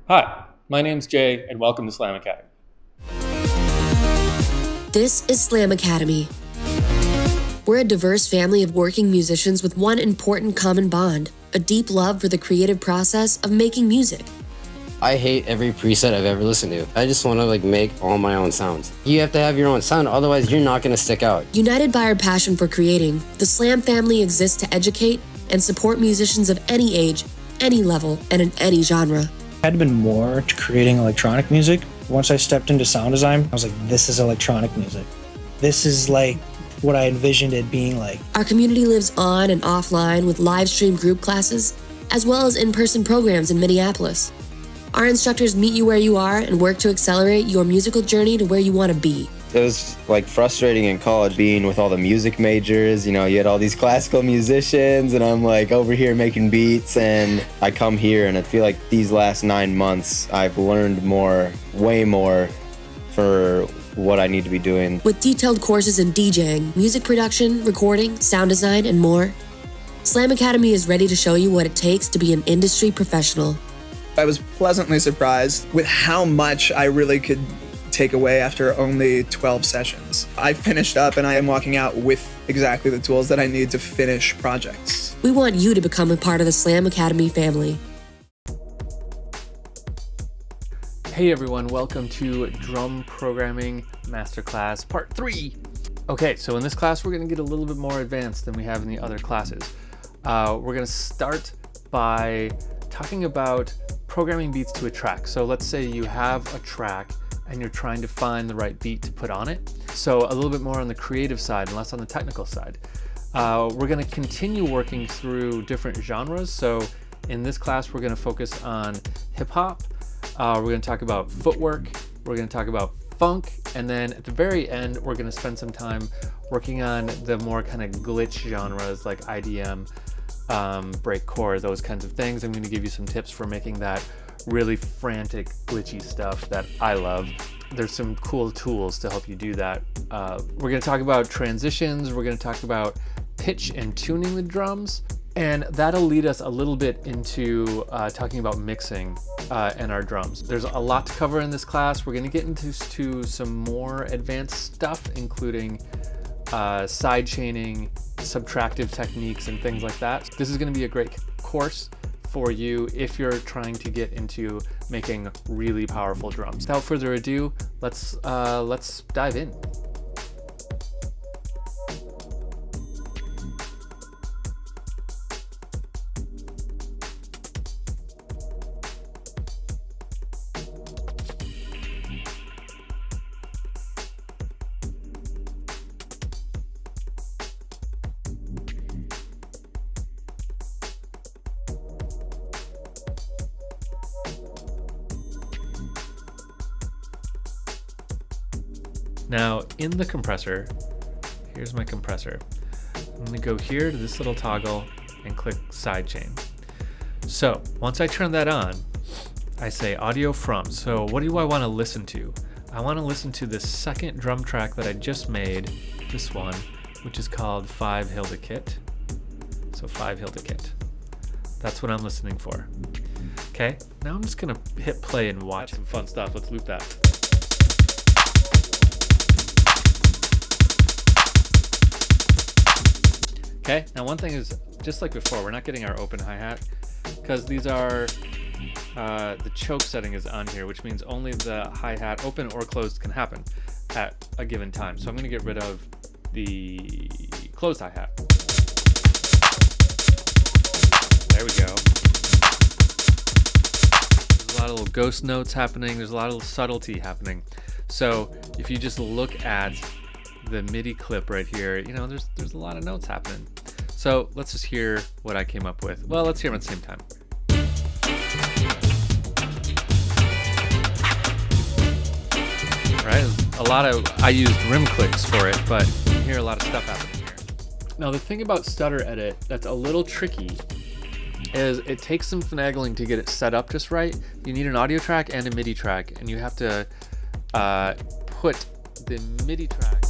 Hi, my name's Jay, and welcome to Slam Academy. This is Slam Academy. We're a diverse family of working musicians with one important common bond, a deep love for the creative process of making music. I hate every preset I've ever listened to. I just want to make all my own sounds. You have to have your own sound, otherwise you're not going to stick out. United by our passion for creating, the Slam family exists to educate and support musicians of any age, any level, and in any genre. I had been more to creating electronic music. Once I stepped into sound design, I was like, this is electronic music. This is like what I envisioned it being like. Our community lives on and offline with live stream group classes, as well as in-person programs in Minneapolis. Our instructors meet you where you are and work to accelerate your musical journey to where you want to be. It was frustrating in college being with all the music majors. You had all these classical musicians and I'm over here making beats, and I come here and I feel like these last 9 months I've learned way more for what I need to be doing. With detailed courses in DJing, music production, recording, sound design, and more, Slam Academy is ready to show you what it takes to be an industry professional. I was pleasantly surprised with how much I really could take away after only 12 sessions. I finished up and I am walking out with exactly the tools that I need to finish projects. We want you to become a part of the Slam Academy family. Hey everyone, welcome to Drum Programming Masterclass Part 3. Okay, so in this class we're going to get a little bit more advanced than we have in the other classes. We're going to start by talking about programming beats to a track. So let's say you have a track and you're trying to find the right beat to put on it. So a little bit more on the creative side and less on the technical side. We're going to continue working through different genres. So in this class, we're going to focus on hip hop. We're going to talk about footwork. We're going to talk about funk. And then at the very end, we're going to spend some time working on the more kind of glitch genres like IDM, breakcore, those kinds of things. I'm going to give you some tips for making that really frantic, glitchy stuff that I love. There's some cool tools to help you do that. We're going to talk about transitions. We're going to talk about pitch and tuning the drums. And that'll lead us a little bit into talking about mixing and our drums. There's a lot to cover in this class. We're going to get into some more advanced stuff, including side chaining, subtractive techniques, and things like that. This is going to be a great course for you if you're trying to get into making really powerful drums. Without further ado, let's dive in. Now in the compressor, here's my compressor. I'm gonna go here to this little toggle and click sidechain. So once I turn that on, I say audio from. So what do I wanna listen to? I wanna listen to the second drum track that I just made, this one, which is called 5 Hilda Kit. So 5 Hilda Kit. That's what I'm listening for. Okay, now I'm just gonna hit play and watch some fun stuff. Let's loop that. Okay, now one thing is, just like before, we're not getting our open hi-hat because these are, the choke setting is on here, which means only the hi-hat, open or closed, can happen at a given time. So I'm going to get rid of the closed hi-hat. There we go. There's a lot of little ghost notes happening. There's a lot of subtlety happening. So if you just look at the MIDI clip right here, there's a lot of notes happening. So let's just hear what I came up with. Well, let's hear them at the same time. Right, I used rim clicks for it, but you hear a lot of stuff happening here. Now the thing about stutter edit that's a little tricky is it takes some finagling to get it set up just right. You need an audio track and a MIDI track, and you have to put the MIDI track